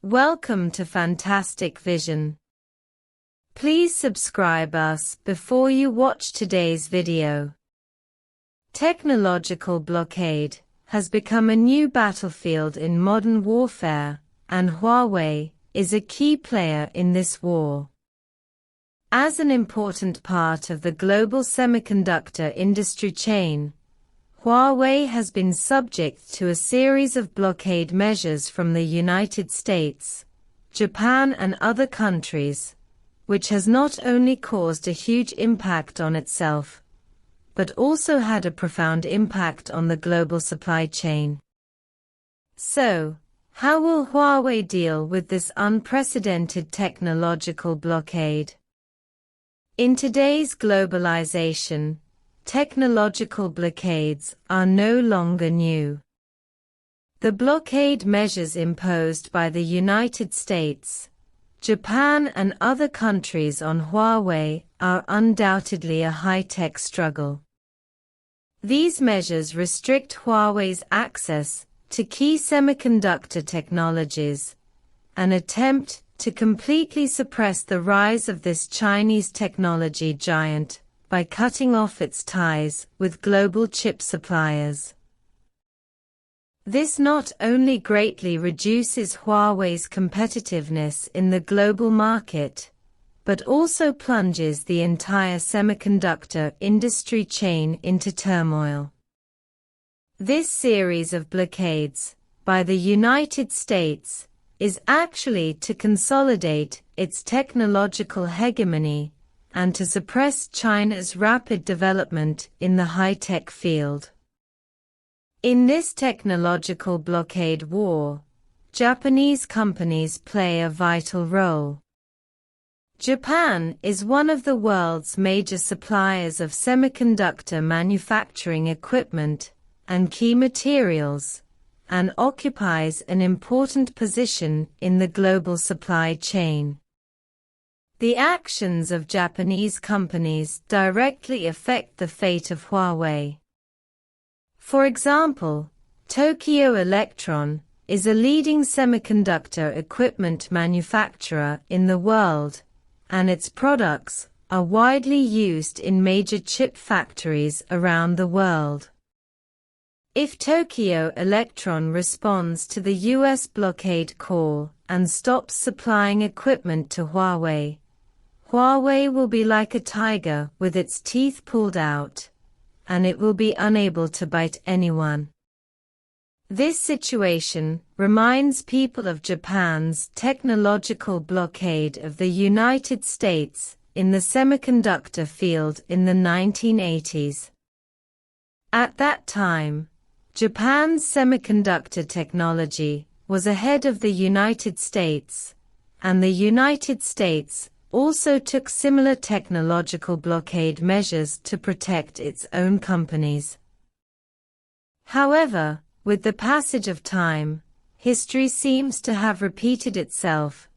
Welcome to Fantastic Vision. Please subscribe us before you watch today's video. Technological blockade has become a new battlefield in modern warfare, and Huawei is a key player in this war. As an important part of the global semiconductor industry chain, Huawei has been subject to a series of blockade measures from the United States, Japan and other countries, which has not only caused a huge impact on itself, but also had a profound impact on the global supply chain. So, how will Huawei deal with this unprecedented technological blockade? In today's globalization, technological blockades are no longer new. The blockade measures imposed by the United States, Japan and other countries on Huawei are undoubtedly a high-tech struggle. These measures restrict Huawei's access to key semiconductor technologies, an attempt to completely suppress the rise of this Chinese technology giant by cutting off its ties with global chip suppliers. This not only greatly reduces Huawei's competitiveness in the global market, but also plunges the entire semiconductor industry chain into turmoil. This series of blockades by the United States is actually to consolidate its technological hegemony and to suppress China's rapid development in the high-tech field. In this technological blockade war, Japanese companies play a vital role. Japan is one of the world's major suppliers of semiconductor manufacturing equipment and key materials, and occupies an important position in the global supply chain. The actions of Japanese companies directly affect the fate of Huawei. For example, Tokyo Electron is a leading semiconductor equipment manufacturer in the world, and its products are widely used in major chip factories around the world. If Tokyo Electron responds to the US blockade call and stops supplying equipment to Huawei, Huawei will be like a tiger with its teeth pulled out, and it will be unable to bite anyone. This situation reminds people of Japan's technological blockade of the United States in the semiconductor field in the 1980s. At that time, Japan's semiconductor technology was ahead of the United States, and the United States also took similar technological blockade measures to protect its own companies. However, with the passage of time, history seems to have repeated itself,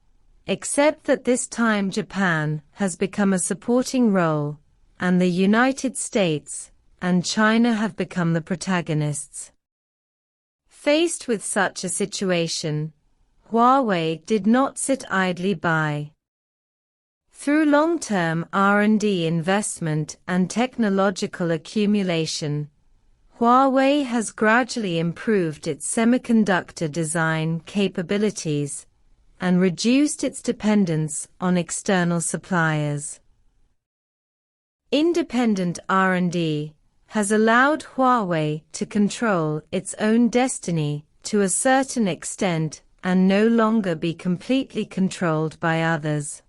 except that this time Japan has become a supporting role, and the United States and China have become the protagonists. Faced with such a situation, Huawei did not sit idly by. Through long-term R&D investment and technological accumulation, Huawei has gradually improved its semiconductor design capabilities and reduced its dependence on external suppliers. Independent R&D has allowed Huawei to control its own destiny to a certain extent and no longer be completely controlled by others.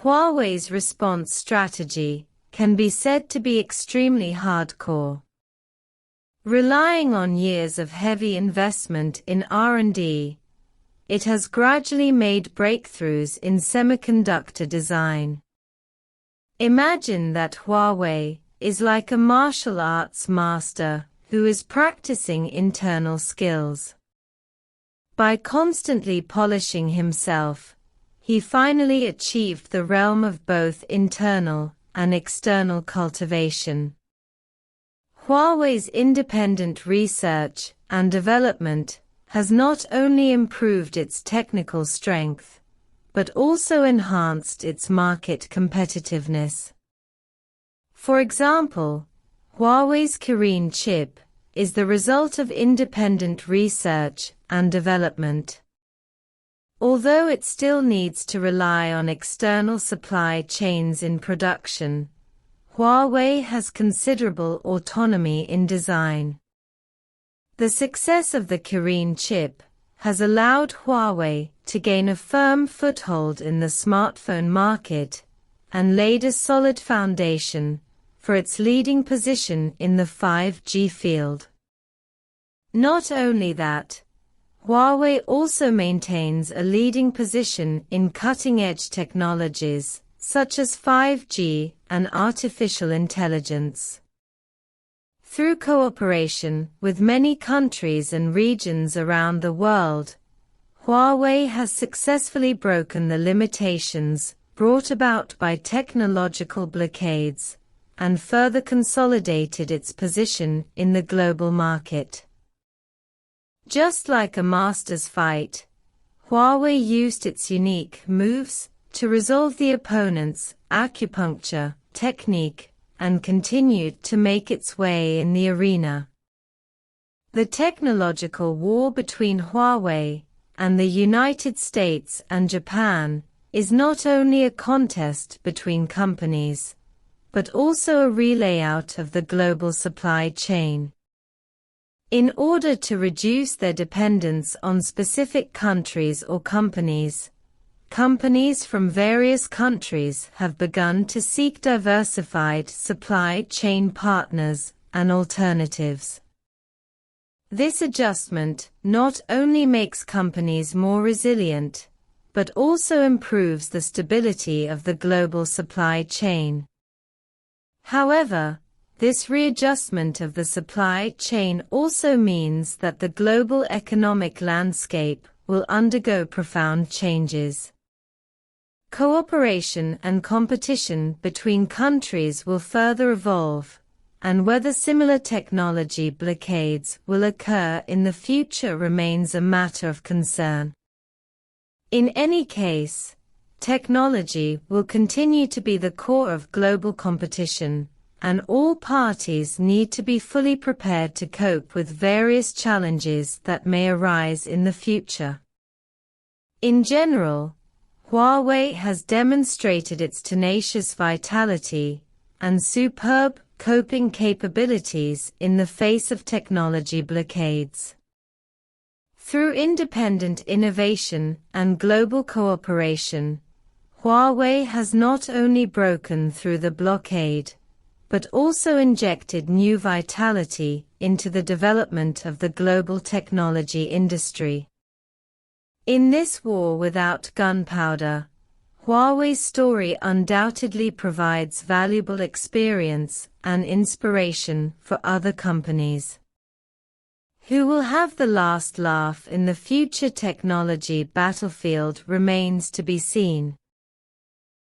Huawei's response strategy can be said to be extremely hardcore. Relying on years of heavy investment in R&D, it has gradually made breakthroughs in semiconductor design. Imagine that Huawei is like a martial arts master who is practicing internal skills. By constantly polishing himself, he finally achieved the realm of both internal and external cultivation. Huawei's independent research and development has not only improved its technical strength, but also enhanced its market competitiveness. For example, Huawei's Kirin chip is the result of independent research and development. Although it still needs to rely on external supply chains in production, Huawei has considerable autonomy in design. The success of the Kirin chip has allowed Huawei to gain a firm foothold in the smartphone market and laid a solid foundation for its leading position in the 5G field. Not only that, Huawei also maintains a leading position in cutting-edge technologies such as 5G and artificial intelligence. Through cooperation with many countries and regions around the world, Huawei has successfully broken the limitations brought about by technological blockades and further consolidated its position in the global market. Just like a master's fight, Huawei used its unique moves to resolve the opponent's acupuncture technique and continued to make its way in the arena. The technological war between Huawei and the United States and Japan is not only a contest between companies, but also a relayout of the global supply chain. In order to reduce their dependence on specific countries or companies, companies from various countries have begun to seek diversified supply chain partners and alternatives. This adjustment not only makes companies more resilient, but also improves the stability of the global supply chain. However, this readjustment of the supply chain also means that the global economic landscape will undergo profound changes. Cooperation and competition between countries will further evolve, and whether similar technology blockades will occur in the future remains a matter of concern. In any case, technology will continue to be the core of global competition, and all parties need to be fully prepared to cope with various challenges that may arise in the future. In general, Huawei has demonstrated its tenacious vitality and superb coping capabilities in the face of technology blockades. Through independent innovation and global cooperation, Huawei has not only broken through the blockade, but also injected new vitality into the development of the global technology industry. In this war without gunpowder, Huawei's story undoubtedly provides valuable experience and inspiration for other companies. Who will have the last laugh in the future technology battlefield remains to be seen.